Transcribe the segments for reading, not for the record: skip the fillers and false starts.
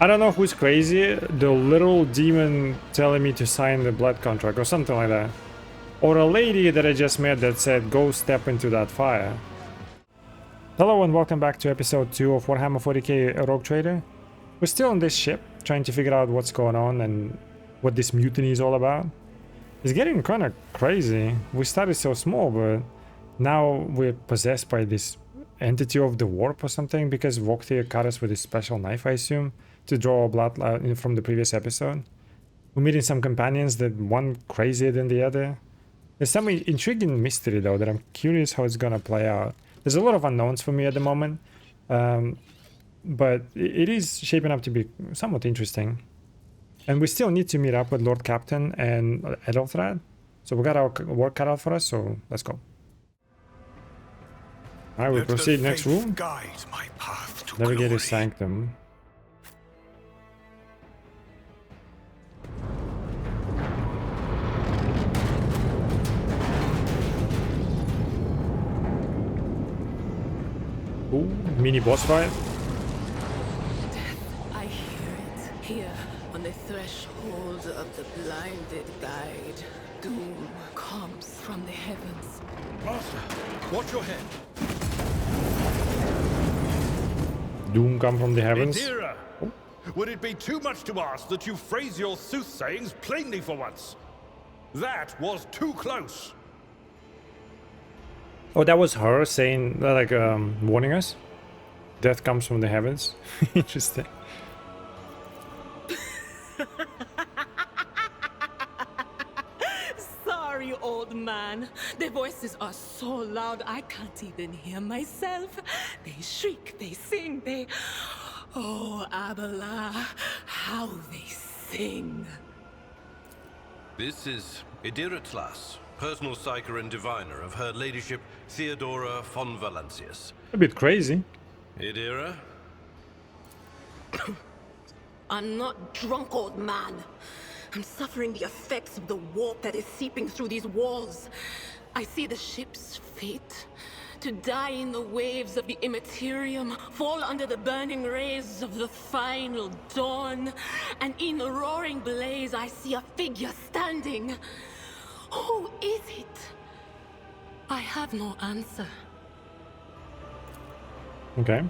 I don't know who's crazy, the little demon telling me to sign the blood contract or something like that. Or a lady that I just met that said, go step into that fire. Hello and welcome back to episode 2 of Warhammer 40k Rogue Trader. We're still on this ship, trying to figure out what's going on and what this mutiny is all about. It's getting kind of crazy. We started so small, but now we're possessed by this entity of the warp or something, because Voktir cut us with his special knife, I assume, to draw blood from the previous episode. We're meeting some companions that one crazier than the other. There's some intriguing mystery though that I'm curious how it's gonna play out. There's a lot of unknowns for me at the moment, but it is shaping up to be somewhat interesting. And we still need to meet up with Lord Captain and Edelthrad, so we got our work cut out for us, so let's go. Alright, we'll proceed. Next room. Navigator Sanctum. Ooh, mini boss fight. Death, I hear it. Here, on the threshold of the blinded guide, doom comes from the heavens. Master, watch your head. Doom come from the heavens. Idira, would it be too much to ask that you phrase your soothsayings plainly for once? That was too close. Oh, that was her saying, like, warning us? Death comes from the heavens. Interesting. Sorry, old man. Their voices are so loud I can't even hear myself. They shriek, they sing, they... Oh, Abala, how they sing. This is Idira, personal psyker and diviner of Her Ladyship Theodora von Valancius. A bit crazy. Idira? I'm not drunk, old man. I'm suffering the effects of the warp that is seeping through these walls. I see the ship's fate, to die in the waves of the Immaterium, fall under the burning rays of the final dawn, and in the roaring blaze I see a figure standing. Who is it? I have no answer. Okay.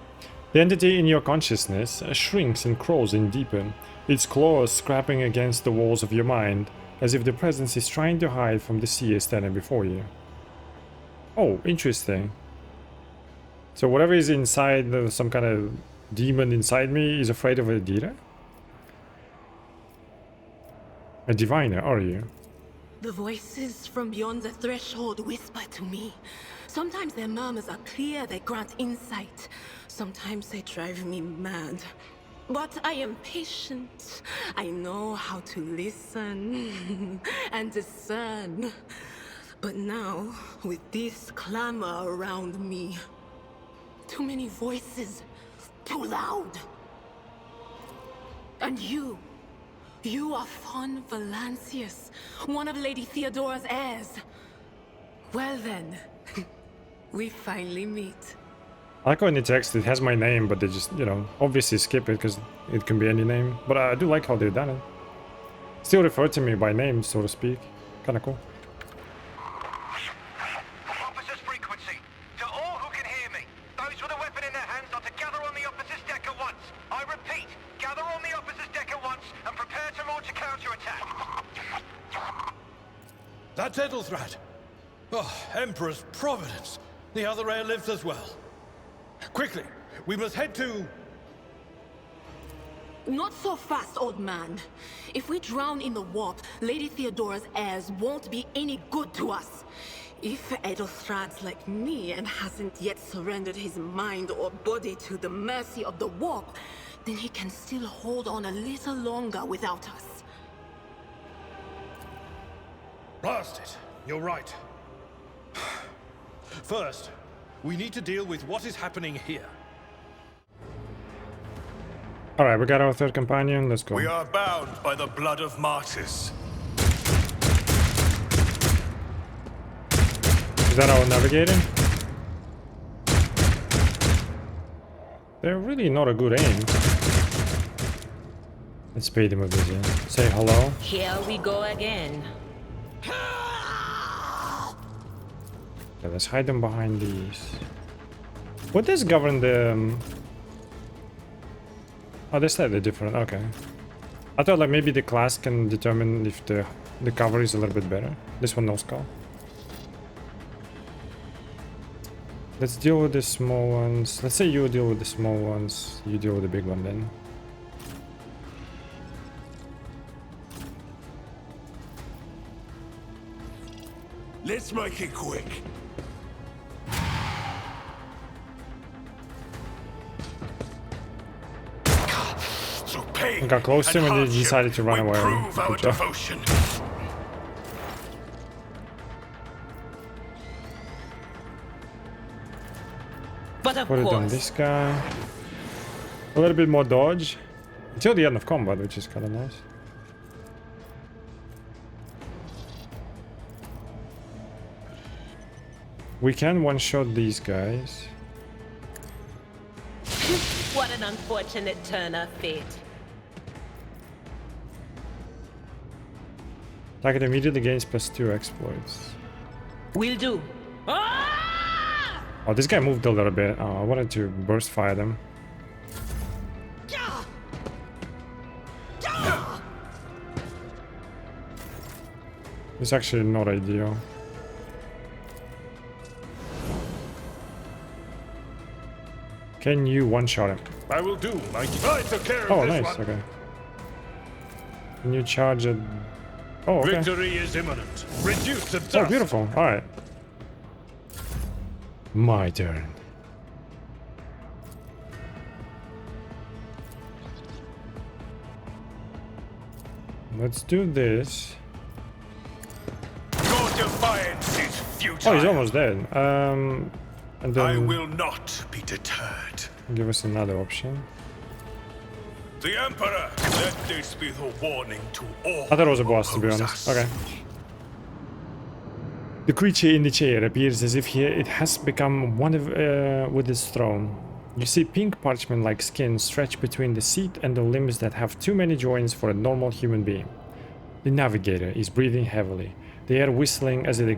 The entity in your consciousness shrinks and crawls in deeper, its claws scraping against the walls of your mind, as if the presence is trying to hide from the seer standing before you. Oh, interesting. So whatever is inside, some kind of demon inside me is afraid of Idira? A diviner, are you? The voices from beyond the threshold whisper to me. Sometimes their murmurs are clear, they grant insight. Sometimes they drive me mad. But I am patient. I know how to listen and discern. But now, with this clamor around me, too many voices, too loud. And you are von Valancius, one of Lady Theodora's heirs. Well then, we finally meet. I like how in the text it has my name, but they just, you know, obviously skip it because it can be any name. But I do like how they've done it. Still refer to me by name, so to speak. Kinda cool. Officers' frequency. To all who can hear me, those with a weapon in their hands are to gather on the officers' deck at once. I repeat, gather on the officers' deck at once and prepare to launch a counterattack. That's Edelthrad. Oh, Emperor's Providence. The other heir lives as well. Quickly, we must head to... Not so fast, old man. If we drown in the warp, Lady Theodora's heirs won't be any good to us. If Edelthrad's like me and hasn't yet surrendered his mind or body to the mercy of the warp, then he can still hold on a little longer without us. Blast it. You're right. First, we need to deal with what is happening here. Alright, we got our third companion, let's go. We are bound by the blood of martyrs. Is that our navigator? They're really not a good aim. Let's pay them a visit. Say hello. Here we go again. Okay, let's hide them behind these. What does govern the... Oh, they're slightly different. Okay. I thought like maybe the class can determine if the cover is a little bit better. This one no skull. Let's deal with the small ones. Let's say you deal with the small ones. You deal with the big one then. Let's make it quick. Through pain I got close to him and he hardship, decided to run we away. prove our Good job. devotion. But of Put it on course, this guy. A little bit more dodge. Until the end of combat, which is kind of nice. We can one-shot these guys. what an unfortunate turn of fate. Target immediately gains +2 exploits. Will do. Oh, this guy moved a little bit. Oh, I wanted to burst fire them. It's actually not ideal. Can you one-shot him? I will do, Mikey. I took care of Oh, this nice. one. Okay. Can you charge it? Oh, okay. Victory is imminent. Reduce to dust. Oh, beautiful. All right. My turn. Let's do this. Your defiance is futile. Oh, he's almost dead. And I then will not be deterred. give us another option. The Emperor, let this be the warning to all. I thought it was a boss, to be who honest. oppose Okay. us. The creature in the chair appears as if it has become one with its throne. You see pink parchment-like skin stretched between the seat and the limbs that have too many joints for a normal human being. The Navigator is breathing heavily, the air whistling as it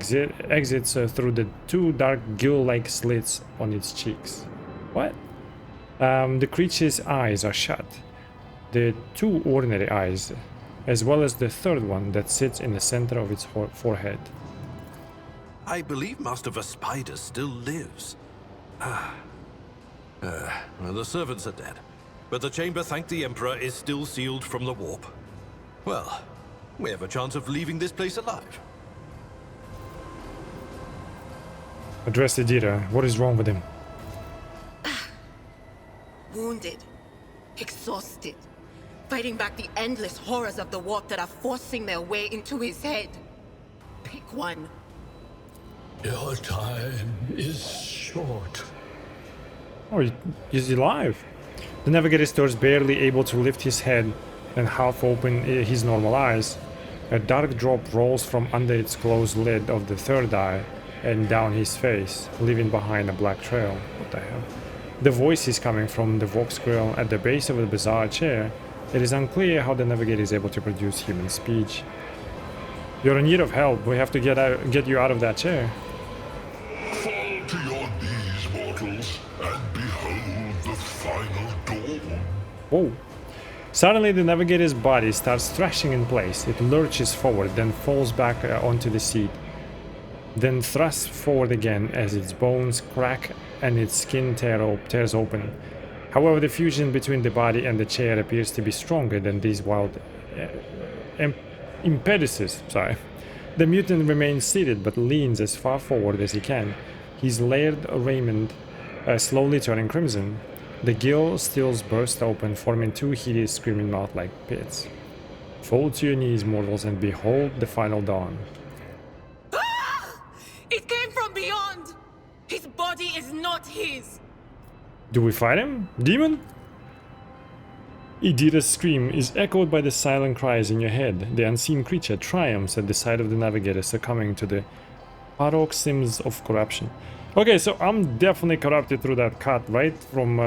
exits through the two dark gill-like slits on its cheeks. What? The creature's eyes are shut. The two ordinary eyes, as well as the third one that sits in the center of its forehead. I believe Master Vespider still lives. Well, the servants are dead, but the chamber, thank the Emperor, is still sealed from the warp. Well, we have a chance of leaving this place alive. Address Idira. What is wrong with him? Wounded, exhausted, fighting back the endless horrors of the warp that are forcing their way into his head. Pick one. Your time is short. Oh, is he alive? The Navigator stirs, barely able to lift his head and half open his normal eyes. A dark drop rolls from under its closed lid of the third eye and down his face, leaving behind a black trail. What the hell? The voice is coming from the Vox grill at the base of the bizarre chair. It is unclear how the Navigator is able to produce human speech. You're in need of help. We have to get you out of that chair. Fall to your knees, mortals, and behold the final dawn. Whoa. Suddenly the Navigator's body starts thrashing in place. It lurches forward, then falls back onto the seat. Then thrusts forward again as its bones crack and its skin tears open. However, the fusion between the body and the chair appears to be stronger than these wild impetuses. The mutant remains seated but leans as far forward as he can, his layered raiment slowly turning crimson. The gill stills burst open, forming two hideous screaming mouth-like pits. Fall to your knees, mortals, and behold the final dawn. It came from beyond! His body is not his! Do we fight him? Demon? Idira's scream is echoed by the silent cries in your head. The unseen creature triumphs at the sight of the Navigator, succumbing to the paroxysms of corruption. Okay, so I'm definitely corrupted through that cut, right? From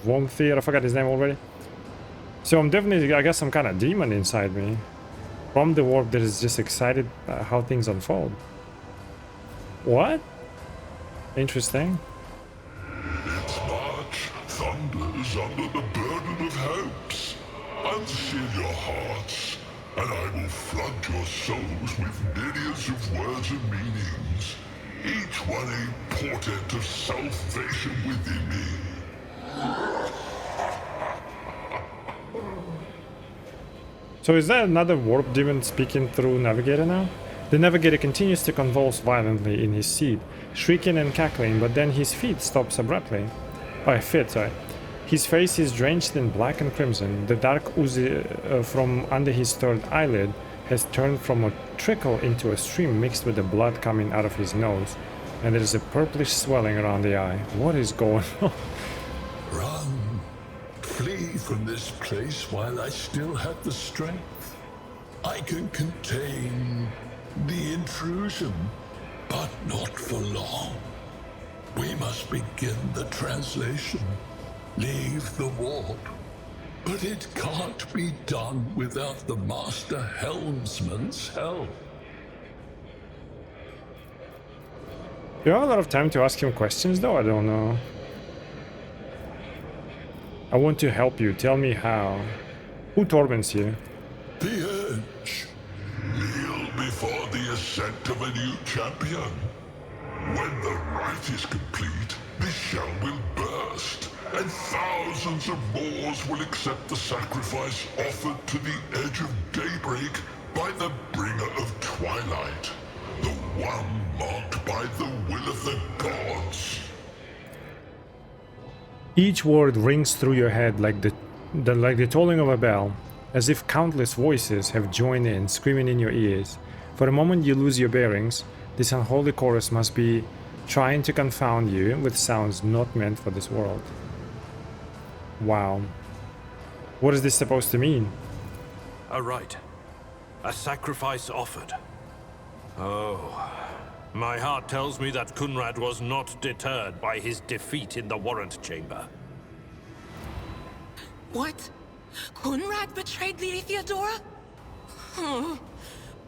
Womthir, I forgot his name already. So I'm definitely, I got some kind of demon inside me. From the warp that is just excited how things unfold. What? Interesting. Its march thunders under the burden of hopes. Unseal your hearts, and I will flood your souls with myriads of words and meanings, each one a portent of salvation within me. So is that another warp demon speaking through Navigator now? The Navigator continues to convulse violently in his seat, shrieking and cackling, but then his feet stops abruptly. Sorry. His face is drenched in black and crimson. The dark ooze from under his third eyelid has turned from a trickle into a stream mixed with the blood coming out of his nose, and there is a purplish swelling around the eye. What is going on? Run. Flee from this place while I still have the strength. I can contain the intrusion, but not for long. We must begin the translation. Leave the warp. But it can't be done without the Master Helmsman's help. You have a lot of time to ask him questions, though? I don't know. I want to help you. Tell me how. Who torments you? The Edge. Kneel before the ascent of a new champion. When the rite is complete, this shell will burst, and thousands of Moors will accept the sacrifice offered to the edge of daybreak by the bringer of twilight, the one marked by the will of the gods. Each word rings through your head like the tolling of a bell, as if countless voices have joined in, screaming in your ears. For a moment you lose your bearings. This unholy chorus must be trying to confound you with sounds not meant for this world. Wow. What is this supposed to mean? A rite. A sacrifice offered. Oh. My heart tells me that Kunrad was not deterred by his defeat in the warrant chamber. What? Kunrad betrayed Lady Theodora? Oh,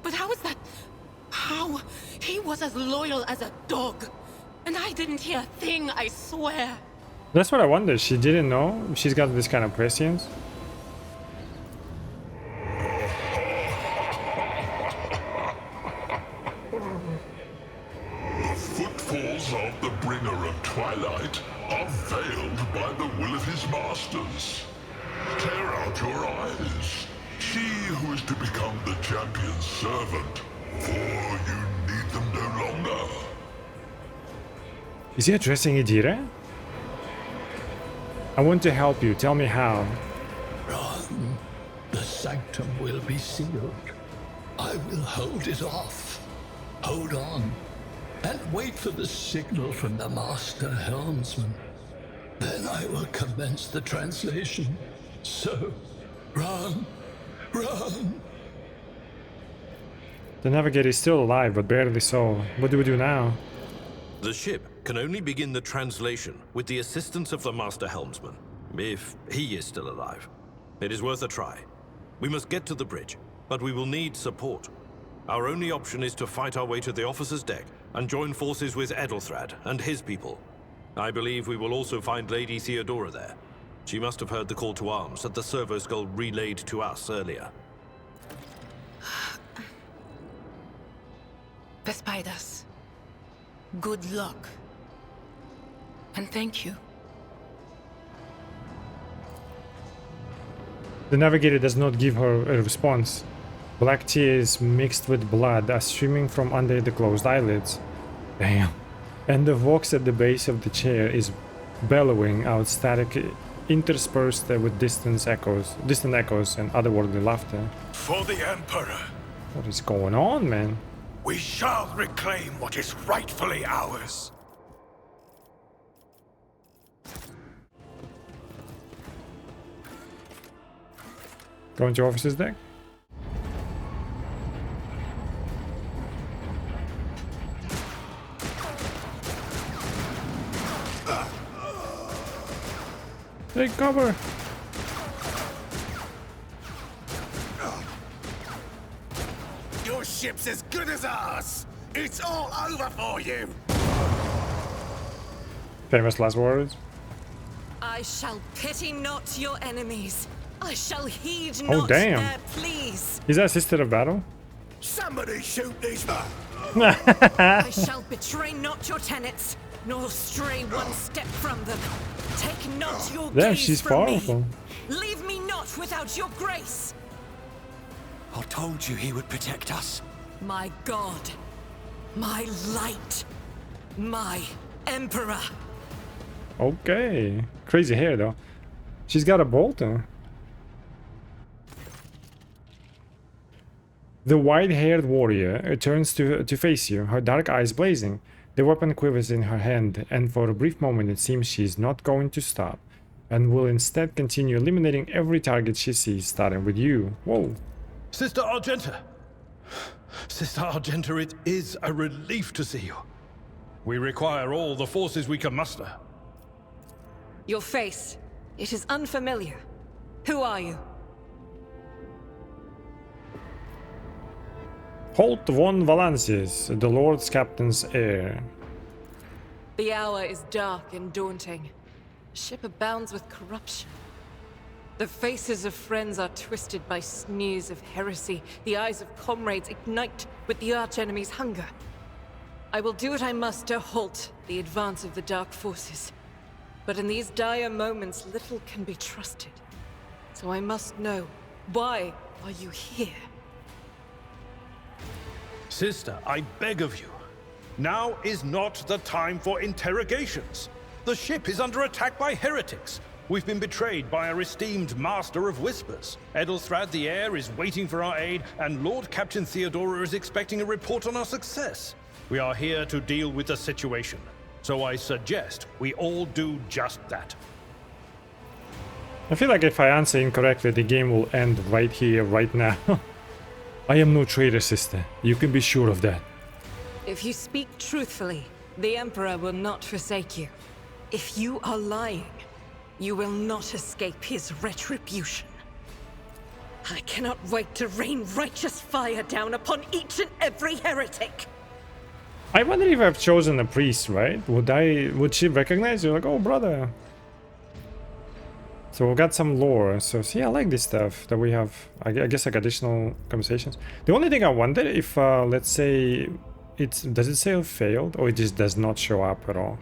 but how is that? How? He was as loyal as a dog. And I didn't hear a thing, I swear. That's what I wonder. She didn't know? She's got this kind of prescience? The footfalls of the bringer of twilight are veiled by the will of his masters. Tear out your eyes. She who is to become the champion's servant, for you need them no longer. Is he addressing Idira? I want to help you. Tell me how. Run. The sanctum will be sealed. I will hold it off. Hold on. And wait for the signal from the Master Helmsman. Then I will commence the translation. So, run. Run. The Navigator is still alive, but barely so. What do we do now? The ship can only begin the translation with the assistance of the Master Helmsman, if he is still alive. It is worth a try. We must get to the bridge, but we will need support. Our only option is to fight our way to the officer's deck and join forces with Edelthrad and his people. I believe we will also find Lady Theodora there. She must have heard the call to arms that the servo skull relayed to us earlier. Vespidas, good luck. And thank you. The Navigator does not give her a response. Black tears mixed with blood are streaming from under the closed eyelids. Damn. And the vox at the base of the chair is bellowing out static, interspersed with distant echoes and otherworldly laughter. For the Emperor, What is going on, man? we shall reclaim what is rightfully ours. Going to officer's deck? Take cover! ship's as good as ours. It's all over for you. Famous last words. I shall pity not your enemies. I shall heed Oh, not damn. their pleas. Is that Sister of Battle? Somebody shoot these. I shall betray not your tenets, nor stray one step from them. Take not your Damn, gaze she's from powerful. me. Leave me not without your grace. I told you he would protect us. My God, my light, my emperor. Okay. Crazy hair though. She's got a bolt. The white-haired warrior turns to face you, her dark eyes blazing. The weapon quivers in her hand, and for a brief moment it seems she is not going to stop, and will instead continue eliminating every target she sees, starting with you. Whoa. Sister Argenta! Sister Argenta, it is a relief to see you. We require all the forces we can muster. Your face, it is unfamiliar. Who are you? Holt von Valancius, the Lord's Captain's heir. The hour is dark and daunting. The ship abounds with corruption. The faces of friends are twisted by sneers of heresy. The eyes of comrades ignite with the archenemy's hunger. I will do what I must to halt the advance of the dark forces. But in these dire moments, little can be trusted. So I must know, why are you here? Sister, I beg of you. Now is not the time for interrogations. The ship is under attack by heretics. We've been betrayed by our esteemed Master of Whispers. Edelthrad the Heir is waiting for our aid, and Lord Captain Theodora is expecting a report on our success. We are here to deal with the situation. So I suggest we all do just that. I feel like if I answer incorrectly, the game will end right here, right now. I am no traitor, sister. You can be sure of that. If you speak truthfully, the Emperor will not forsake you. If you are lying, you will not escape his retribution. I cannot wait to rain righteous fire down upon each and every heretic. I wonder if I've chosen a priest, right? Would she recognize you? Like, oh, brother. So we got some lore. So see, I like this stuff that we have. I guess like additional conversations. The only thing I wonder if, let's say, does it say it failed, or it just does not show up at all?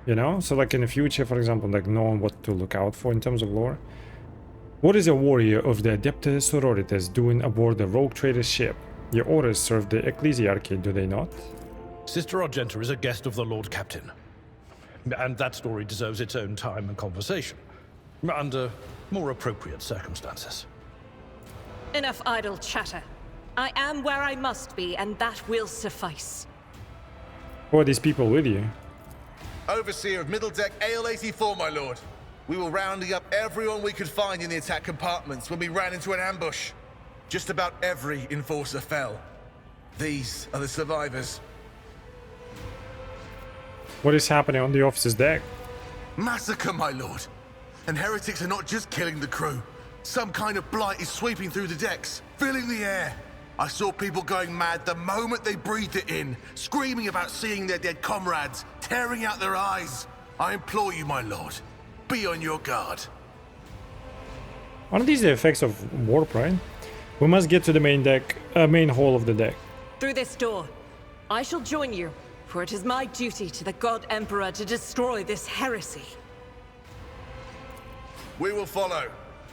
You know, so like in the future, for example, like knowing what to look out for in terms of lore. What is a warrior of the Adeptus Sororitas doing aboard the rogue trader ship? Your orders serve the ecclesiarchy, do they not? Sister Argenta is a guest of the Lord Captain. And that story deserves its own time and conversation. Under more appropriate circumstances. Enough idle chatter. I am where I must be, and that will suffice. Who are these people with you? Overseer of Middle Deck AL-84, my lord. We were rounding up everyone we could find in the attack compartments when we ran into an ambush. Just about every enforcer fell. These are the survivors. What is happening on the officer's deck? Massacre, my lord. And heretics are not just killing the crew. Some kind of blight is sweeping through the decks, filling the air. I saw people going mad the moment they breathed it in, screaming about seeing their dead comrades, tearing out their eyes. I implore you, my lord, be on your guard. Aren't these the effects of warp, right? We must get to the main deck, main hall of the deck. Through this door. I shall join you, for it is my duty to the God Emperor to destroy this heresy. We will follow.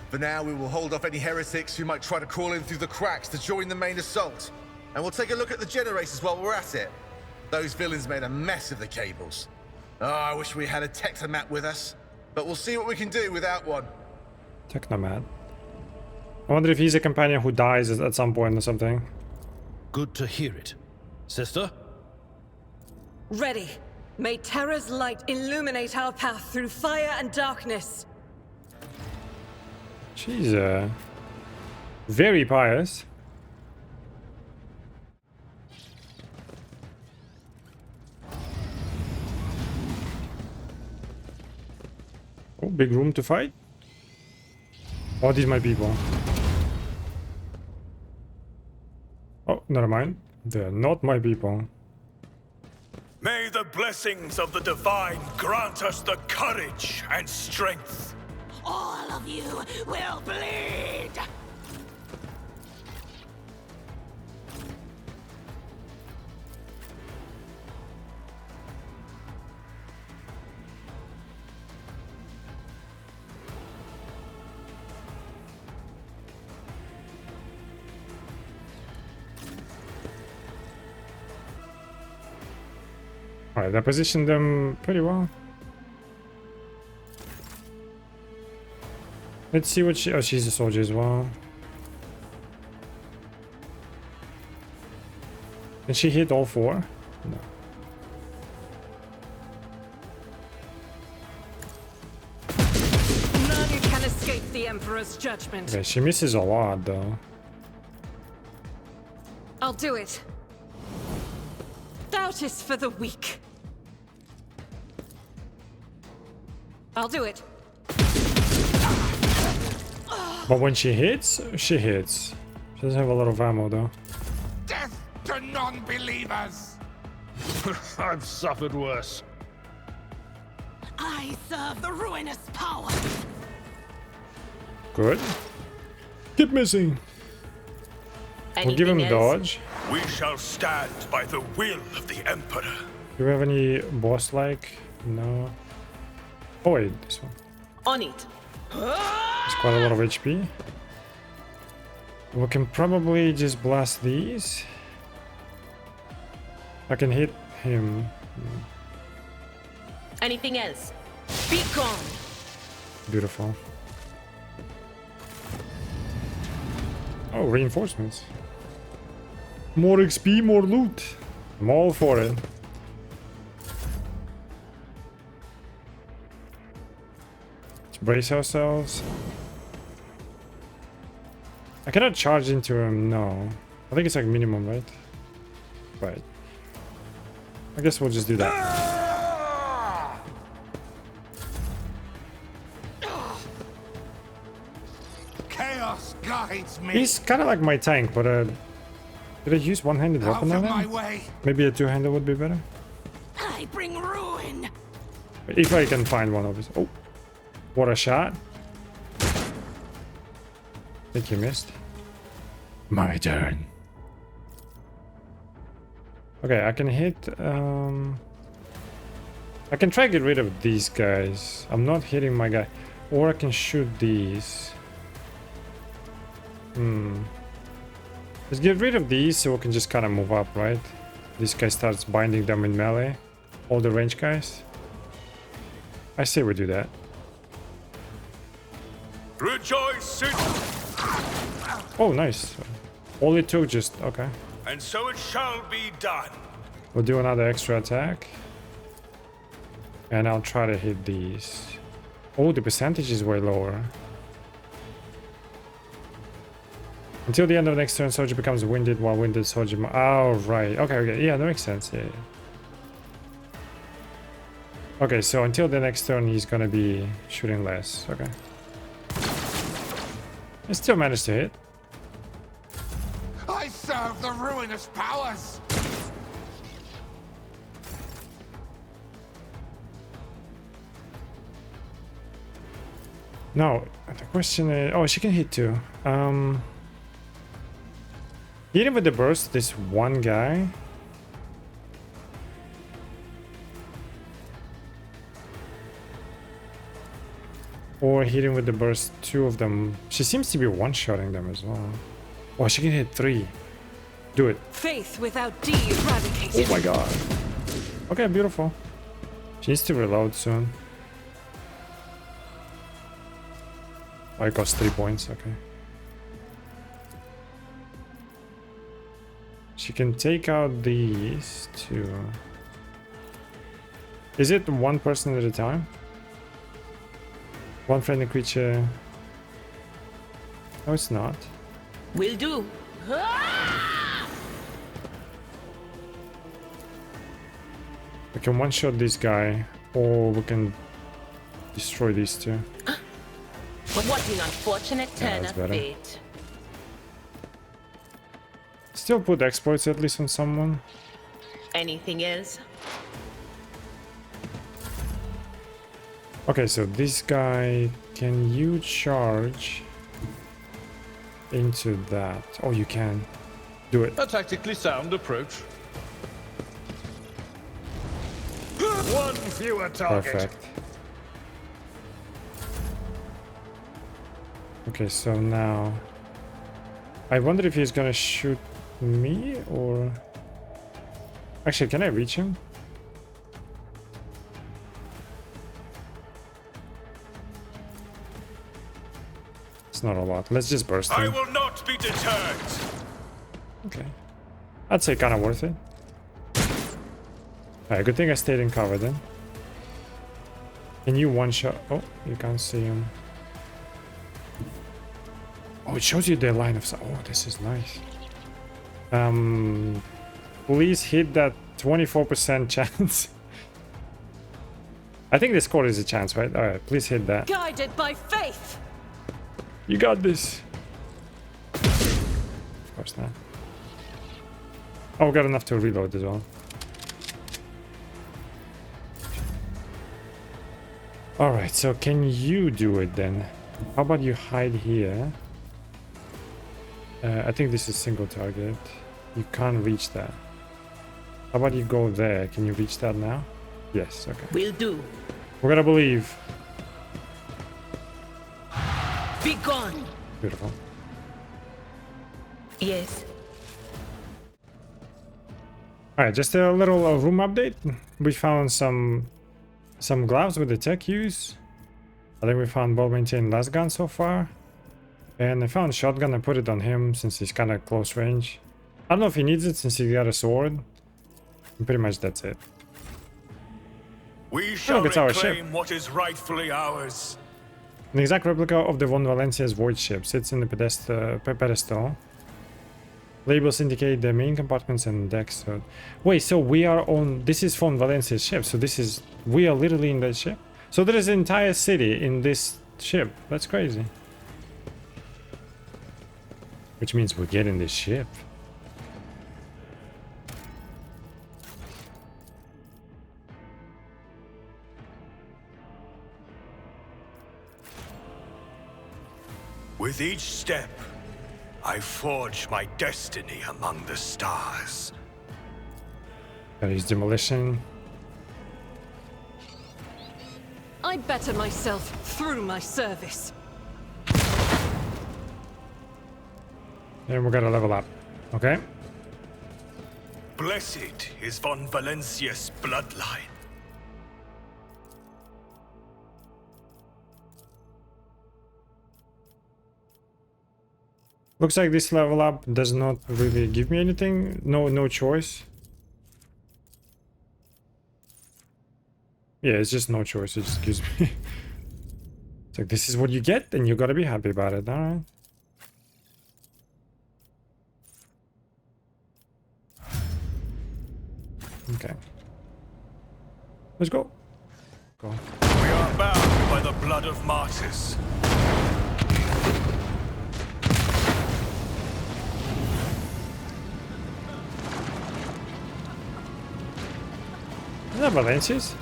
For now, we will hold off any heretics who might try to crawl in through the cracks to join the main assault. And we'll take a look at the generators while we're at it. Those villains made a mess of the cables. Oh, I wish we had a technomat with us. But we'll see what we can do without one. Technomat. I wonder if he's a companion who dies at some point or something. Good to hear it. Sister? Ready. May Terra's light illuminate our path through fire and darkness. She's very pious. Oh, big room to fight. Oh, these are my people. Oh, never mind. They're not my people. May the blessings of the divine grant us the courage and strength. All of you will bleed! Alright, I positioned them pretty well. Let's see what she... Oh, she's a soldier as well. Did she hit all four? No. None can escape the Emperor's judgment. Okay, she misses a lot though. I'll do it. Doubt is for the weak. I'll do it. But when she hits, she hits. She doesn't have a lot of ammo though. Death to non-believers! I've suffered worse. I serve the ruinous power. Good. Keep missing. We'll give him Anything else? dodge. We shall stand by the will of the Emperor. Do we have any boss like? No. Oh wait, this one. On it. It's quite a lot of HP. We can probably just blast these. I can hit him. Anything else? Be gone. Beautiful. Oh, reinforcements. More XP, more loot. I'm all for it. Let's brace ourselves. I cannot charge into him, no. I think it's like minimum, right? Right. I guess we'll just do that. Chaos guides me. He's kind of like my tank, but did I use one-handed Out weapon of on my him? way. Maybe a two-handed would be better. I bring ruin. If I can find one of his. Oh, what a shot. I think he missed. My turn. Okay, I can hit. I can try to get rid of these guys. I'm not hitting my guy. Or I can shoot these. Let's get rid of these so we can just kind of move up, right? This guy starts binding them in melee. All the range guys. I say we do that. Rejoice in... Oh, nice. All it took just... Okay. And so it shall be done. We'll do another extra attack. And I'll try to hit these. Oh, the percentage is way lower. Until the end of the next turn, soldier becomes winded while winded soldier... Oh, right. Okay, okay. Yeah, that makes sense. Yeah, yeah. Okay, so until the next turn, he's gonna be shooting less. Okay. I still managed to hit. I serve the ruinous powers. No, the question is... Oh, she can hit too. Hit him with the burst, this one guy. Or hit him with the burst, two of them. She seems to be one-shotting them as well. Oh, she can hit three. Do it. Faith without D eradicated. Oh my god. Okay, beautiful. She needs to reload soon. Oh, it costs 3 points, okay. She can take out these two. Is it one person at a time? One friendly creature. No, it's not. Will do. We can one-shot this guy, or we can destroy these two. What an unfortunate turn that's of better. fate. Let's still put exploits at least on someone. Anything else? Okay, so this guy, can you charge into that? Oh, you can. Do it. A tactically sound approach. One fewer target. Perfect. Okay, so now I wonder if he's gonna shoot me or actually, can I reach him? It's not a lot. Let's just burst him. I will not be deterred. Okay. I'd say kind of worth it. Alright, good thing I stayed in cover then. Can you one shot? Oh, you can't see him. Oh, it shows you the line of sight. Oh, this is nice. Please hit that 24% chance. I think the score is a chance, right? Alright, please hit that. Guided by faith. You got this. Of course not. Oh, we got enough to reload as well. Alright, so can you do it then? How about you hide here? I think this is single target. You can't reach that. How about you go there? Can you reach that now? Yes, okay. Will do. We're gonna believe. Be gone. Beautiful. Yes. Alright, just a little room update. We found some gloves with the tech use. I think we found ball maintain last gun so far. And I found shotgun. I put it on him since he's kind of close range. I don't know if he needs it since he got a sword. And pretty much that's it. We shall it's our ship. reclaim what is rightfully ours. An exact replica of the Von Valencia's void ship sits in the pedestal. Labels indicate the main compartments and decks. So wait, so we are on... This is Von Valencia's ship. So this is... We are literally in that ship. So there is an entire city in this ship. That's crazy. Which means we're getting this ship. With each step, I forge my destiny among the stars. Gotta use demolition. I better myself through my service. And we're gonna level up. Okay. Blessed is Von Valencia's bloodline. Looks like this level up does not really give me anything. No choice. Yeah, it's just no choice. It just gives me... It's like, this is what you get, and you gotta be happy about it. Alright. Okay. Let's go. Go. We are bound by the blood of martyrs. Is that Valencia's?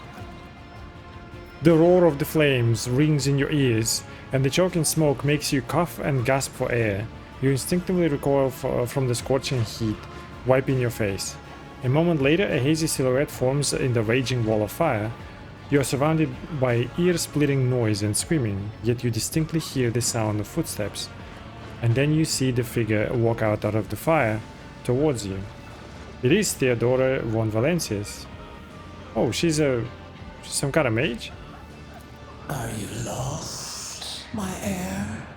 The roar of the flames rings in your ears, and the choking smoke makes you cough and gasp for air. You instinctively recoil from the scorching heat, wiping your face. A moment later, a hazy silhouette forms in the raging wall of fire. You are surrounded by ear-splitting noise and screaming, yet you distinctly hear the sound of footsteps. And then you see the figure walk out of the fire towards you. It is Theodora von Valencia's. Oh, she's some kind of mage? Are you lost, my heir?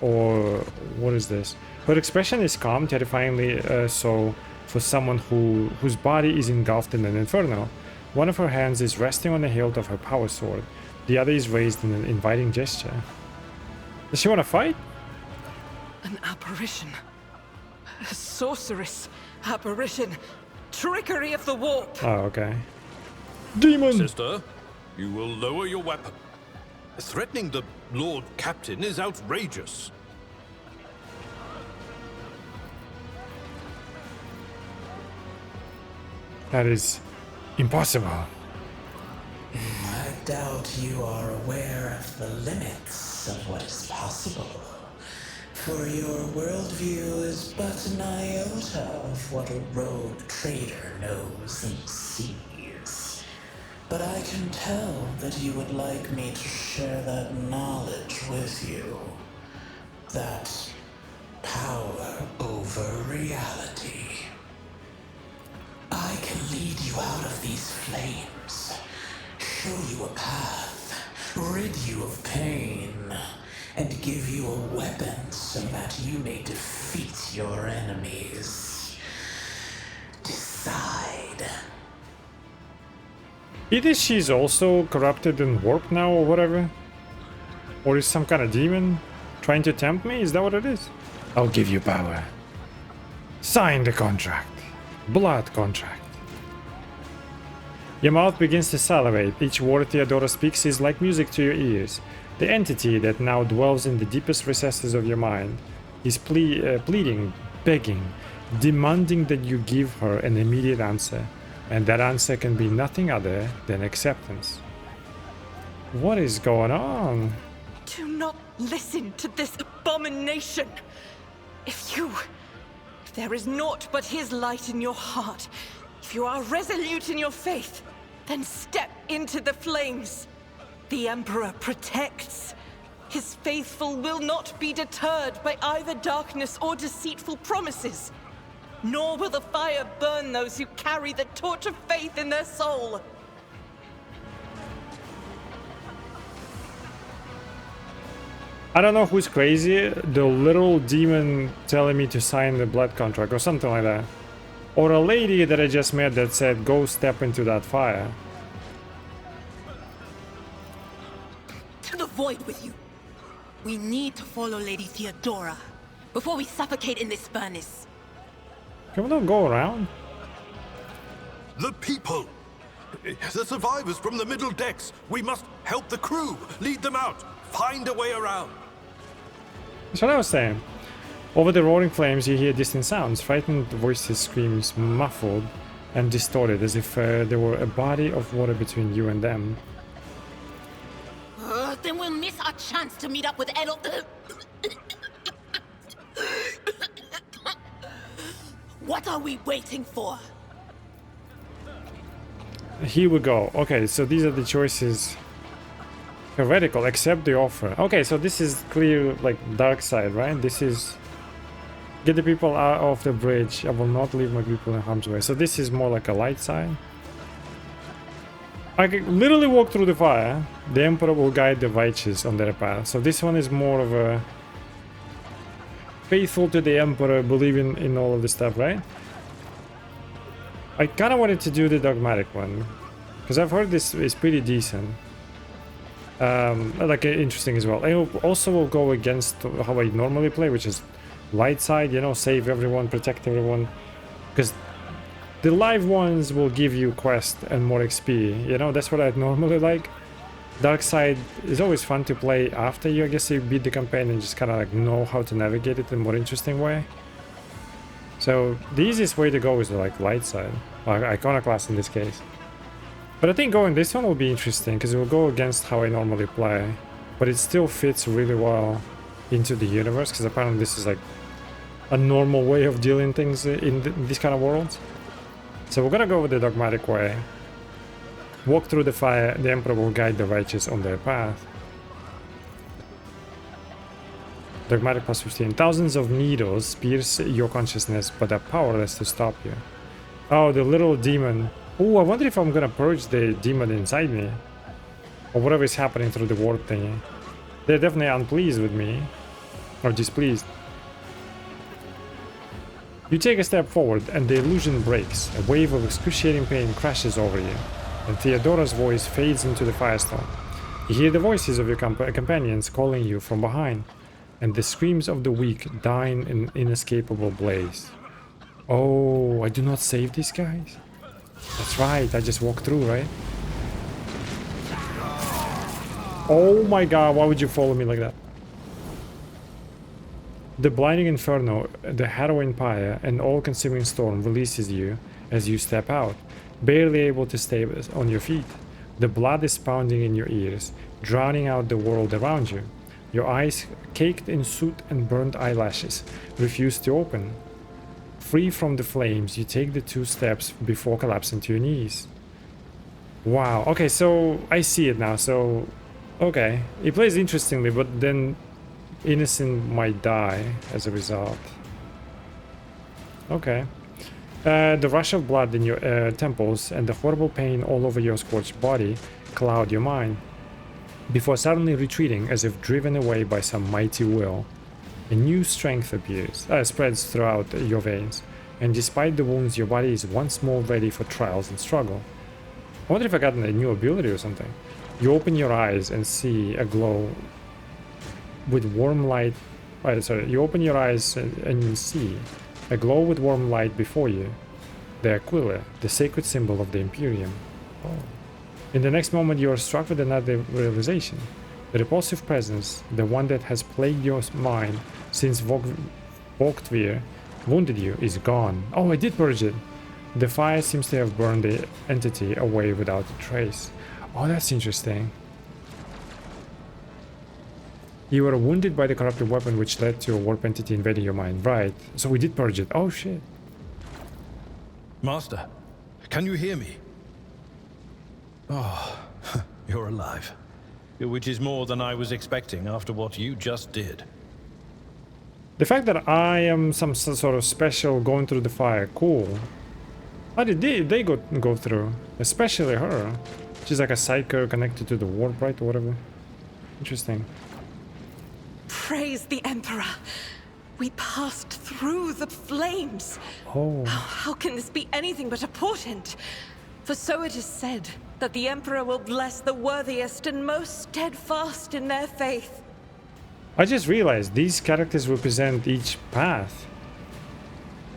Or what is this? Her expression is calm, terrifyingly so for someone whose body is engulfed in an inferno. One of her hands is resting on the hilt of her power sword. The other is raised in an inviting gesture. Does she want to fight? An apparition. A sorceress. Apparition. Trickery of the warp. Oh, okay. Demon! Sister, you will lower your weapon. Threatening the Lord Captain is outrageous. That is impossible. I doubt you are aware of the limits of what is possible. For your worldview is but an iota of what a rogue trader knows and sees. But I can tell that you would like me to share that knowledge with you. That power over reality. I can lead you out of these flames, show you a path, rid you of pain, and give you a weapon so that you may defeat your enemies. Decide. Either she's also corrupted and warped now or whatever, or is some kind of demon trying to tempt me? Is that what it is? I'll give you power. Sign the contract. Blood contract. Your mouth begins to salivate. Each word Theodora speaks is like music to your ears. The entity that now dwells in the deepest recesses of your mind is pleading, begging, demanding that you give her an immediate answer, and that answer can be nothing other than acceptance. What is going on? Do not listen to this abomination. If there is naught but his light in your heart, if you are resolute in your faith, then step into the flames. The Emperor protects. His faithful will not be deterred by either darkness or deceitful promises. Nor will the fire burn those who carry the torch of faith in their soul. I don't know who's crazy, the little demon telling me to sign the blood contract or something like that. Or a lady that I just met that said, go step into that fire. To the void with you. We need to follow Lady Theodora before we suffocate in this furnace. Can we not go around? The people! The survivors from the middle decks! We must help the crew! Lead them out! Find a way around! That's what I was saying. Over the roaring flames you hear distant sounds, frightened voices, screams, muffled and distorted, as if there were a body of water between you and them. Then we'll miss our chance to meet up with Edel. What are we waiting for? Here we go. Okay, so these are the choices. Heretical, accept the offer. Okay, so this is clear, like, dark side, right? This is... Get the people out of the bridge. I will not leave my people in harm's way. So this is more like a light side. I can literally walk through the fire. The Emperor will guide the righteous on their path. So this one is more of a... faithful to the Emperor, believing in all of this stuff, right? I kind of wanted to do the Dogmatic one. Because I've heard this is pretty decent. Like interesting as well. I also will go against how I normally play, which is light side, you know, save everyone, protect everyone. Because the live ones will give you quest and more XP, you know, that's what I normally like. Dark side is always fun to play after you, I guess, you beat the campaign and just kind of like know how to navigate it in a more interesting way. So the easiest way to go is like light side, or iconoclast in this case. But I think going this one will be interesting because it will go against how I normally play, but it still fits really well into the universe because apparently this is like a normal way of dealing things in these kind of worlds. So we're gonna go with the Dogmatic way. Walk through the fire, the Emperor will guide the righteous on their path. Dogmatic plus 15. Thousands of needles pierce your consciousness, but are powerless to stop you. Oh, the little demon. Oh, I wonder if I'm gonna purge the demon inside me. Or whatever is happening through the ward thingy. They're definitely unpleased with me. Or displeased. You take a step forward and the illusion breaks. A wave of excruciating pain crashes over you. And Theodora's voice fades into the firestorm. You hear the voices of your companions calling you from behind. And the screams of the weak die in an inescapable blaze. Oh, I do not save these guys? That's right, I just walked through, right? Oh my god, why would you follow me like that? The blinding inferno, the harrowing pyre, and all-consuming storm releases you as you step out, barely able to stay on your feet. The blood is pounding in your ears, drowning out the world around you. Your eyes, caked in soot and burnt eyelashes, refuse to open. Free from the flames, you take the 2 steps before collapsing to your knees. Wow, okay, so I see it now. So, okay, it plays interestingly, but then innocent might die as a result. Okay. The rush of blood in your temples and the horrible pain all over your scorched body cloud your mind, before suddenly retreating as if driven away by some mighty will. A new strength spreads throughout your veins, and despite the wounds, your body is once more ready for trials and struggle. I wonder if I got a new ability or something. You open your eyes and see a glow with warm light. You open your eyes and you see a glow with warm light before you. The Aquila, the sacred symbol of the Immaterium. Oh. In the next moment, you are struck with another realization. The repulsive presence, the one that has plagued your mind since Volktvir wounded you, is gone. Oh, I did purge it. The fire seems to have burned the entity away without a trace. Oh, that's interesting. You were wounded by the corrupted weapon which led to a warp entity invading your mind. Right. So we did purge it. Oh, shit. Master, can you hear me? Oh, you're alive. Which is more than I was expecting after what you just did. The fact that I am some sort of special going through the fire, cool. How did they go through? Especially her. She's like a psyker connected to the warp, right? Or whatever. Interesting. Praise the Emperor. We passed through the flames. Oh. How can this be anything but a portent? For so it is said that the Emperor will bless the worthiest and most steadfast in their faith. I just realized these characters represent each path.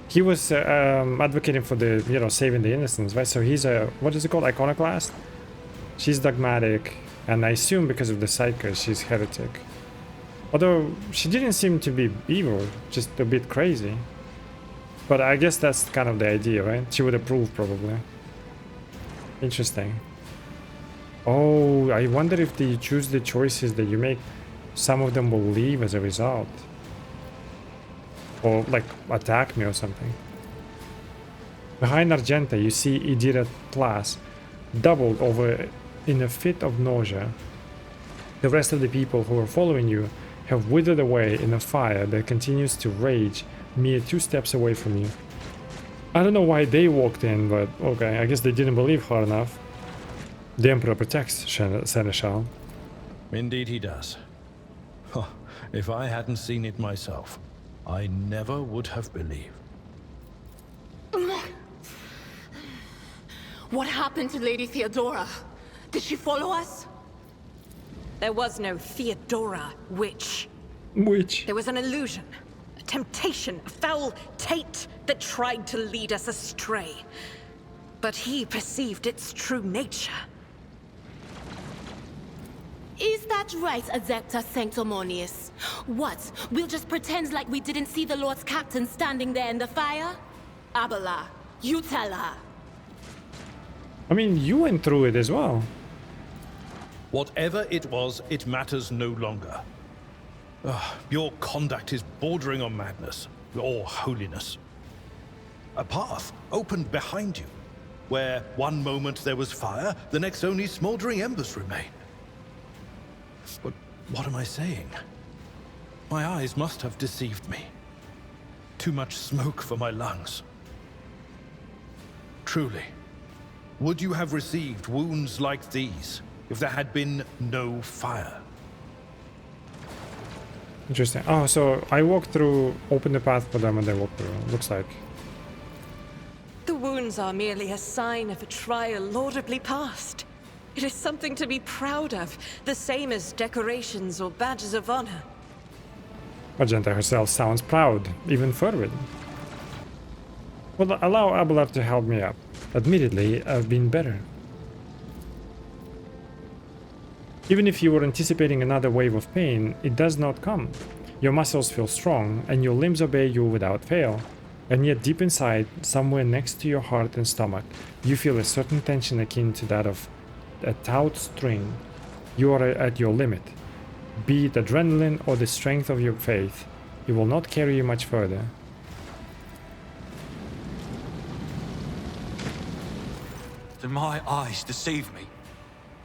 He was advocating for the, saving the innocents, right? So he's a, what is it called? Iconoclast? She's dogmatic, and I assume because of the psyker, she's heretic. Although she didn't seem to be evil, just a bit crazy. But I guess that's kind of the idea, right? She would approve, probably. Interesting. Oh, I wonder if you choose the choices that you make, some of them will leave as a result. Or, like, attack me or something. Behind Argenta, you see Idira class, doubled over in a fit of nausea. The rest of the people who are following you have withered away in a fire that continues to rage mere 2 steps away from you. I don't know why they walked in, but okay, I guess they didn't believe hard enough. The Emperor protects, Seneschal. Indeed he does. Oh, if I hadn't seen it myself, I never would have believed. What happened to Lady Theodora? Did she follow us? There was no Theodora, witch. Witch? There was an illusion, a temptation, a foul taint that tried to lead us astray. But he perceived its true nature. Is that right, Adepta Sanctimonious? What? We'll just pretend like we didn't see the Lord's Captain standing there in the fire? Abala, you tell her. I mean, you went through it as well. Whatever it was, it matters no longer. Your conduct is bordering on madness, or holiness. A path opened behind you, where one moment there was fire, the next only smoldering embers remain. But what am I saying? My eyes must have deceived me. Too much smoke for my lungs. Truly, would you have received wounds like these if there had been no fire? Interesting. Oh, so I walked through, opened the path for them, and they walked through. Looks like. The wounds are merely a sign of a trial laudably passed. It is something to be proud of, the same as decorations or badges of honor. Argenta herself sounds proud, even fervid. Well, allow Abelard to help me up. Admittedly, I've been better. Even if you were anticipating another wave of pain, it does not come. Your muscles feel strong, and your limbs obey you without fail. And yet deep inside, somewhere next to your heart and stomach, you feel a certain tension akin to that of a taut string. You are at your limit. Be it adrenaline or the strength of your faith, it will not carry you much further. Did my eyes deceive me?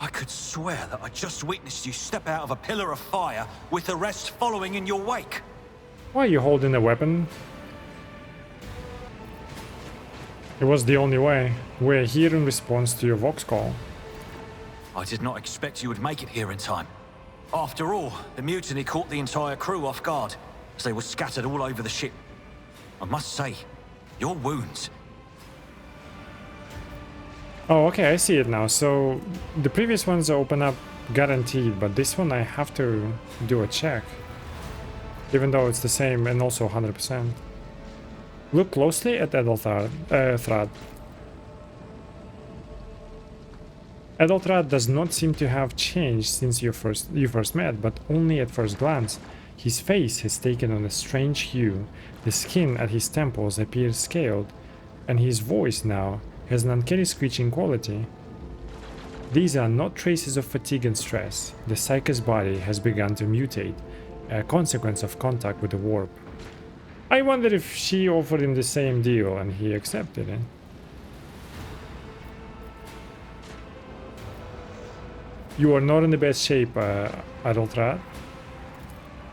I could swear that I just witnessed you step out of a pillar of fire with the rest following in your wake. Why are you holding a weapon? It was the only way. We're here in response to your vox call. I did not expect you would make it here in time. After all, the mutiny caught the entire crew off guard, as they were scattered all over the ship. I must say, your wounds... Oh, okay, I see it now. So, the previous ones open up guaranteed, but this one I have to do a check. Even though it's the same and also 100%. Look closely at Edelthrad. Edelthrad does not seem to have changed since you first met, but only at first glance. His face has taken on a strange hue, the skin at his temples appears scaled, and his voice now has an uncanny screeching quality. These are not traces of fatigue and stress. The psyker's body has begun to mutate, a consequence of contact with the warp. I wonder if she offered him the same deal and he accepted it. You are not in the best shape, Adoltrad.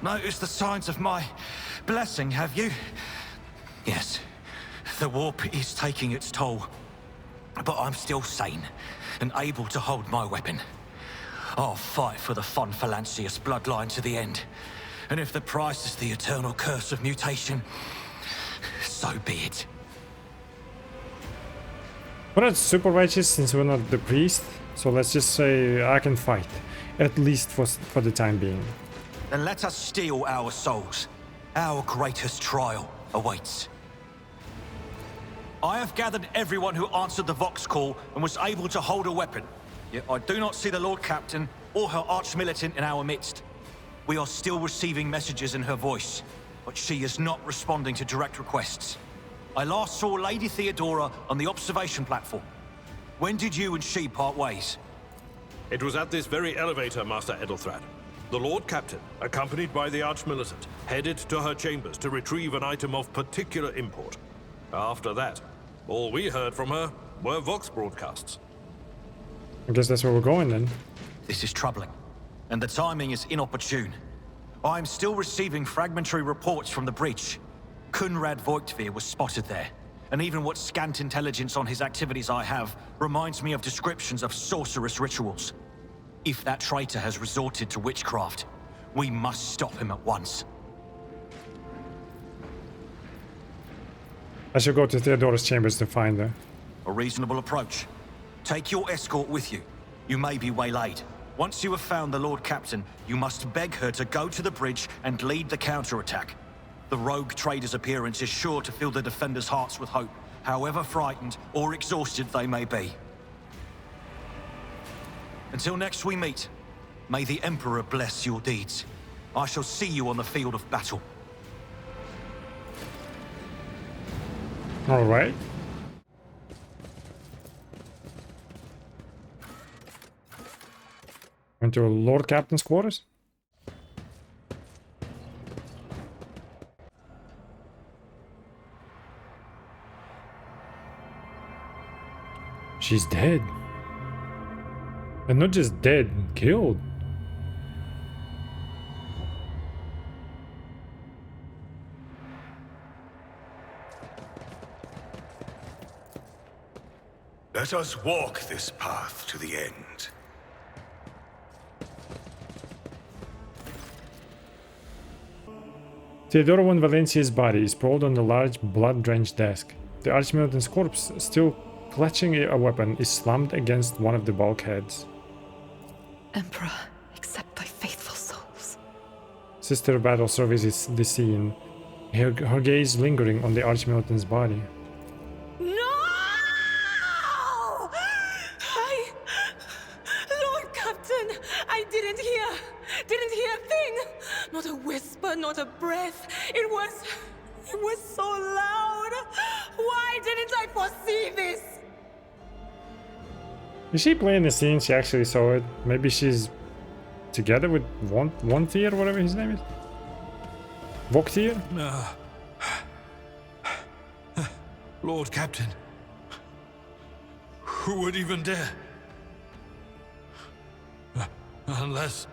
Noticed the signs of my blessing, have you? Yes, the warp is taking its toll. But I'm still sane and able to hold my weapon. I'll fight for the Von Phalanxius bloodline to the end. And if the price is the eternal curse of mutation, so be it. We're not super righteous since we're not the priest, so let's just say I can fight, at least for the time being. Then let us steal our souls. Our greatest trial awaits. I have gathered everyone who answered the Vox call and was able to hold a weapon. Yet I do not see the Lord Captain or her arch-militant in our midst. We are still receiving messages in her voice, but she is not responding to direct requests. I last saw Lady Theodora on the observation platform. When did you and she part ways? It was at this very elevator, Master Edelthrad. The Lord Captain, accompanied by the Arch-Militant, headed to her chambers to retrieve an item of particular import. After that, all we heard from her were Vox broadcasts. I guess that's where we're going then. This is troubling, and the timing is inopportune. I am still receiving fragmentary reports from the bridge. Kunrad Voigtveer was spotted there, and even what scant intelligence on his activities I have reminds me of descriptions of sorcerous rituals. If that traitor has resorted to witchcraft, we must stop him at once. I should go to Theodora's chambers to find her. A reasonable approach. Take your escort with you. You may be waylaid. Once you have found the Lord Captain, you must beg her to go to the bridge and lead the counterattack. The rogue trader's appearance is sure to fill the defenders' hearts with hope, however frightened or exhausted they may be. Until next we meet, may the Emperor bless your deeds. I shall see you on the field of battle. All right. Went to Lord Captain's quarters. She's dead. And not just dead, killed. Let us walk this path to the end. Theodora von Valencia's body is sprawled on the large, blood-drenched desk. The Archmilitant's corpse, still clutching a weapon, is slammed against one of the bulkheads. Emperor, accept thy faithful souls. Sister Battle surveys the scene, her gaze lingering on the Archmilitant's body. No! Lord Captain, I didn't hear a thing. Not a whisper, not a breath. It was It was so loud! Why didn't I foresee this? Is she playing the scene? She actually saw it. Maybe she's together with Vontier, whatever his name is. Voktier? Lord Captain. Who would even dare? Unless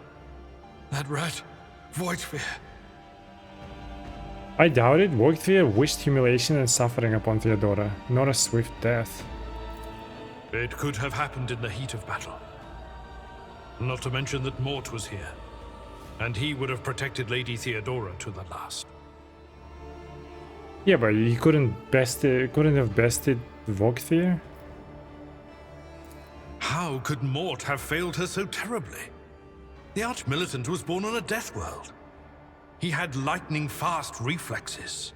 that rat, Voidsphere. I doubt it. Voktier wished humiliation and suffering upon Theodora, not a swift death. It could have happened in the heat of battle. Not to mention that Mort was here, and he would have protected Lady Theodora to the last. Yeah, but he couldn't have bested Voktier? How could Mort have failed her so terribly? The Arch-Militant was born on a death world. He had lightning-fast reflexes.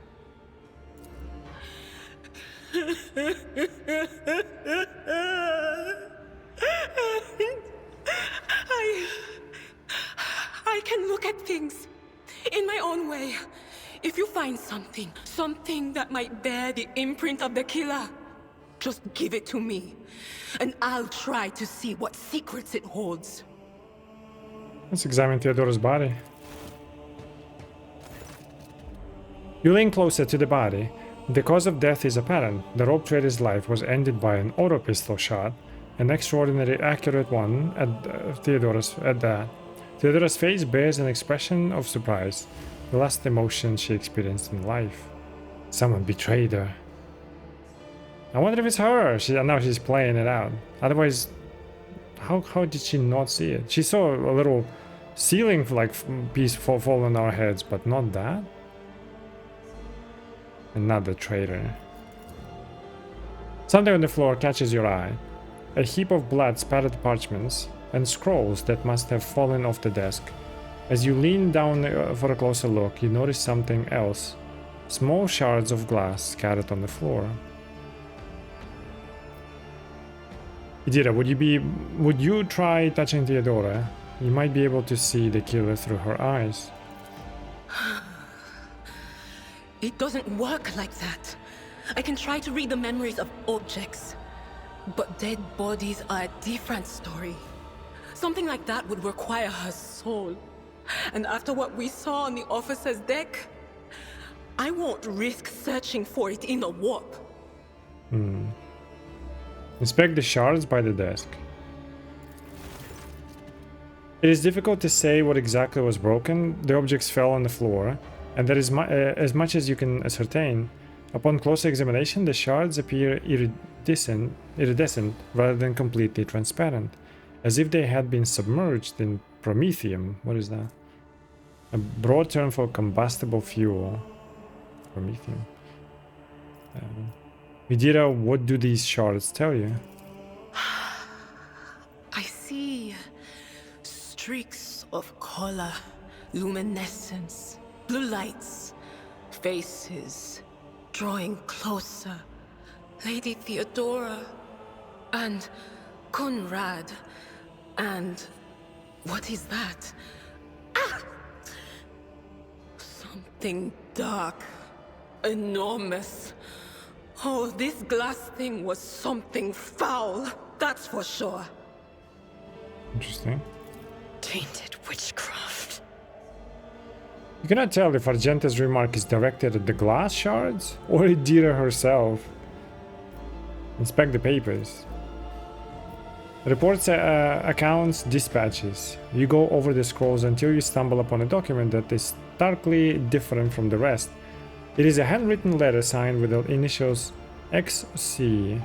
I can look at things in my own way. If you find something that might bear the imprint of the killer, just give it to me, and I'll try to see what secrets it holds. Let's examine Theodora's body. You lean closer to the body. The cause of death is apparent. The rope trader's life was ended by an auto pistol shot, an extraordinarily accurate one at that. Theodora's face bears an expression of surprise, the last emotion she experienced in life. Someone betrayed her. I wonder if it's her. Now she's playing it out. Otherwise, how did she not see it? She saw a little ceiling piece fall on our heads, but not that. Another traitor. Something on the floor catches your eye. A heap of blood spattered parchments and scrolls that must have fallen off the desk. As you lean down for a closer look, you notice something else. Small shards of glass scattered on the floor. Idira, would you try touching Theodora? You might be able to see the killer through her eyes. It doesn't work like that. I can try to read the memories of objects, but dead bodies are a different story. Something like that would require her soul. And after what we saw on the officer's deck, I won't risk searching for it in the warp. Inspect the shards by the desk. It is difficult to say what exactly was broken. The objects fell on the floor, and that is as much as you can ascertain. Upon closer examination, the shards appear iridescent rather than completely transparent, as if they had been submerged in promethium. What is that? A broad term for combustible fuel. Promethium. Idira, what do these shards tell you? I see streaks of color, luminescence, blue lights, faces, drawing closer. Lady Theodora, and Conrad, and what is that? Ah! Something dark, enormous. Oh, this glass thing was something foul, that's for sure. Interesting. Tainted witchcraft. You cannot tell if Argenta's remark is directed at the glass shards or Idira herself. Inspect the papers. Reports, accounts, dispatches. You go over the scrolls until you stumble upon a document that is starkly different from the rest. It is a handwritten letter signed with the initials XC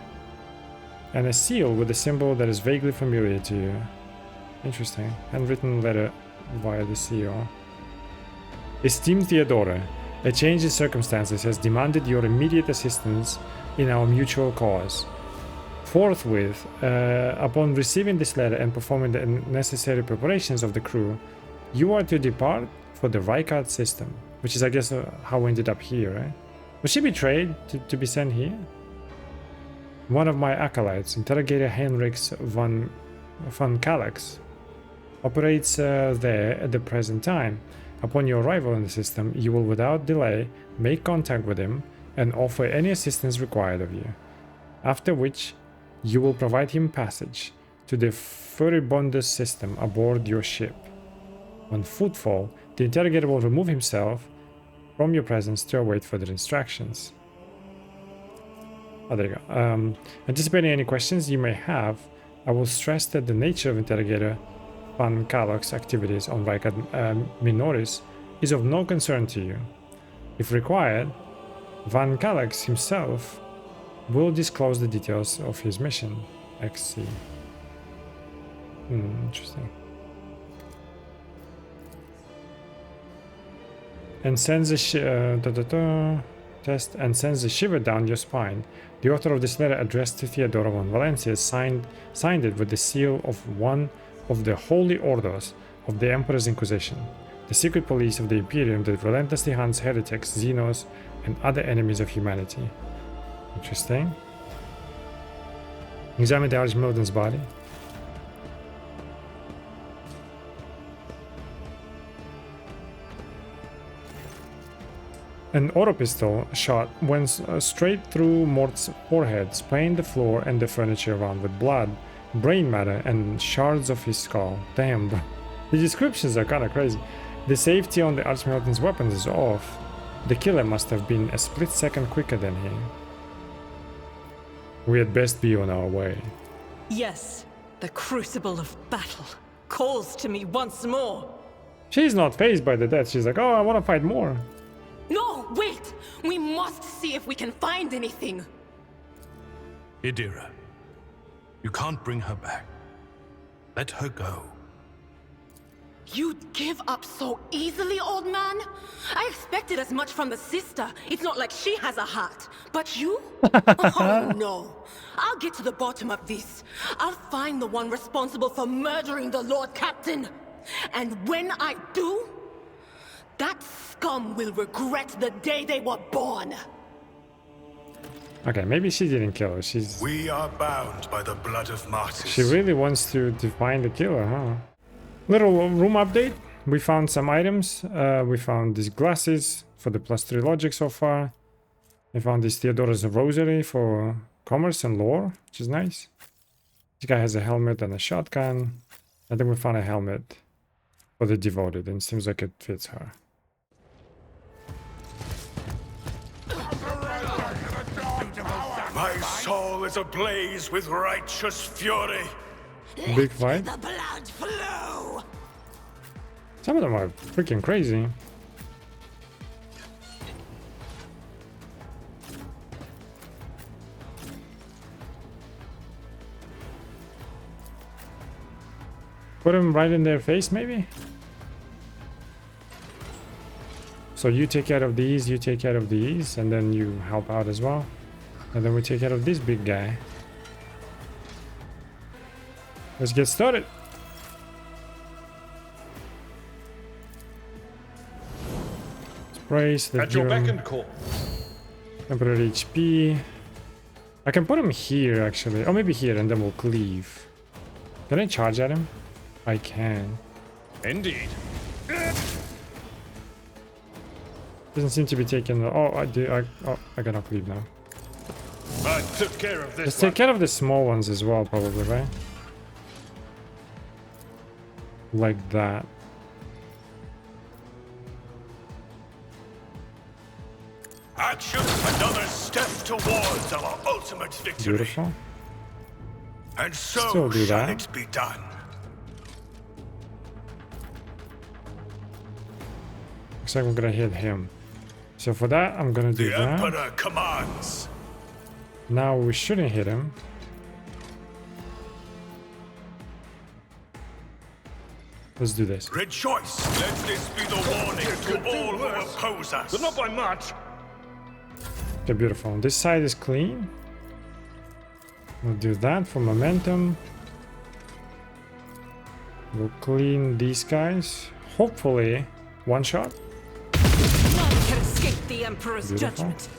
and a seal with a symbol that is vaguely familiar to you. Interesting. Handwritten letter via the seal. Esteemed Theodora, a change in circumstances has demanded your immediate assistance in our mutual cause. Forthwith, upon receiving this letter and performing the necessary preparations of the crew, you are to depart for the Rykard system, which is, I guess, how we ended up here, right? Was she betrayed to be sent here? One of my acolytes, Interrogator Heinrichs von Kallax, operates there at the present time. Upon your arrival in the system, you will without delay make contact with him and offer any assistance required of you. After which, you will provide him passage to the Furibundus system aboard your ship. On footfall, the interrogator will remove himself from your presence to await further instructions. Oh, there you go. Anticipating any questions you may have, I will stress that the nature of interrogator Van Kalok's activities on Vicad Minoris is of no concern to you. If required, Van Kalok himself will disclose the details of his mission. XC. Interesting. And sends a shiver down your spine. The author of this letter addressed to Theodora von Valencia signed it with the seal of one of the holy orders of the Emperor's Inquisition, the secret police of the Imperium that relentlessly hunts heretics, xenos, and other enemies of humanity. Interesting. Examine the Archmilitan's body. An auto pistol shot went straight through Mort's forehead, spraying the floor and the furniture around with blood, brain matter, and shards of his skull. Damn, bro. The descriptions are kinda crazy. The safety on the Archmilitan's weapons is off. The killer must have been a split second quicker than him. We had best be on our way. Yes, the crucible of battle calls to me once more. She's not fazed by the death. She's like, oh, I want to fight more. No, wait! We must see if we can find anything. Idira, you can't bring her back. Let her go. You'd give up so easily, old man? I expected as much from the sister. It's not like she has a heart. But you? Oh no. I'll get to the bottom of this. I'll find the one responsible for murdering the Lord Captain. And when I do, that scum will regret the day they were born. Okay, maybe she didn't kill her. We are bound by the blood of martyrs. She really wants to find the killer, huh? Little room update. We found some items. We found these glasses for the +3 logic so far. We found this Theodora's rosary for commerce and lore, which is nice. This guy has a helmet and a shotgun. And then we found a helmet for the devoted, and it seems like it fits her. My soul is ablaze with righteous fury. Big fight. The blood flow. Some of them are freaking crazy. Put them right in their face, maybe? So you take care of these, you take care of these, and then you help out as well. And then we take care of this big guy. Let's get started. Sprays. At your beck and call. Temporary HP. I can put him here actually. Or maybe here and then we'll cleave. Can I charge at him? I can. Indeed. Doesn't seem to be taking. Oh, I do. I cannot cleave now. I took care of this. Let's take care of the small ones as well, probably, right? Like that. Action! Another step towards our ultimate victory. Beautiful. And so Still do shall that. it be done. Looks like we're gonna hit him. So for that, I'm gonna do The that. Emperor commands. Now we shouldn't hit him. Let's do this. Rejoice! Let this be the warning to all who oppose us. But not by much. Okay, beautiful. This side is clean. We'll do that for momentum. We'll clean these guys. Hopefully, one shot. None can escape the Emperor's Beautiful. judgment.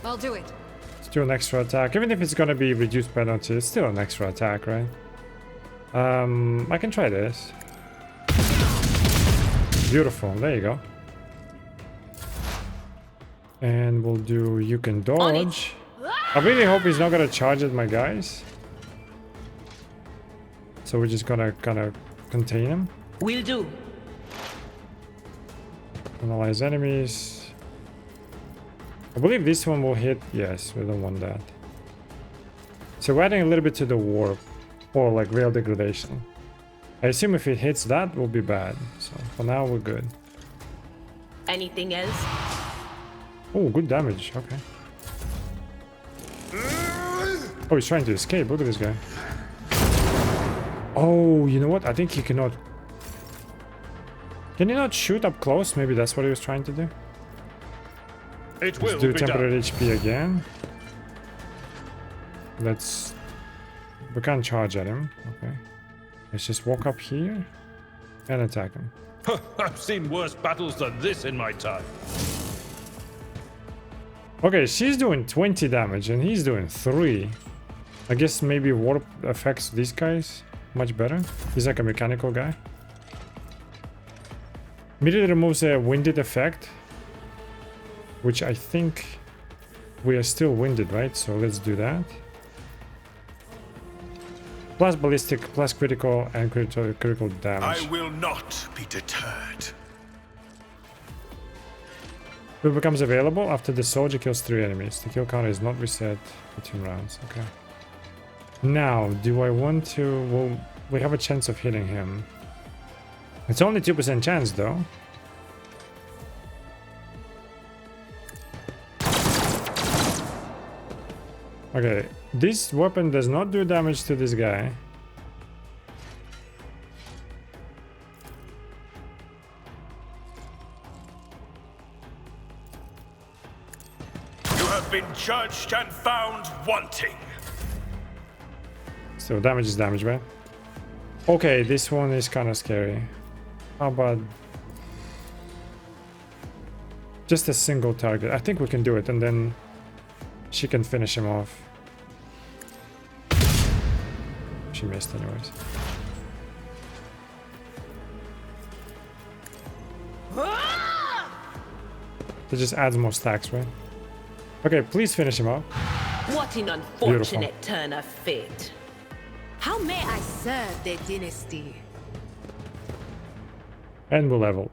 I'll do it. Let's do an extra attack. Even if it's gonna be reduced penalty, it's still an extra attack, right? I can try this. Beautiful. There you go. And we'll do you can dodge. I really hope he's not gonna charge at my guys. So we're just gonna kind of contain him. Will do. Analyze enemies. I believe this one will hit. Yes, we don't want that. So we're adding a little bit to the warp. Or like real degradation. I assume if it hits that, will be bad. So for now, we're good. Anything else? Oh, good damage. Okay. Oh, he's trying to escape. Look at this guy. Oh, you know what? I think he cannot... Can he not shoot up close? Maybe that's what he was trying to do. It Let's will do be temporary done. HP again. Let's... We can't charge at him. Okay. Let's just walk up here and attack him. I've seen worse battles than this in my time. Okay, she's doing 20 damage and he's doing 3. I guess maybe warp affects these guys much better. He's like a mechanical guy. Immediately removes a winded effect, which I think we are still winded, right? So let's do that. Plus ballistic, plus critical, and critical damage. I will not be deterred. It becomes available after the soldier kills 3 enemies. The kill counter is not reset between rounds. Okay. Now, do I want to... Well, we have a chance of hitting him. It's only 2% chance, though. Okay, this weapon does not do damage to this guy. You have been judged and found wanting. So damage is damage, right? Okay, this one is kind of scary. How about just a single target? I think we can do it, and then she can finish him off. She missed anyways. That just adds more stacks, right? Okay, please finish him off. What an unfortunate turn of fate. How may I serve the dynasty? And we'll level.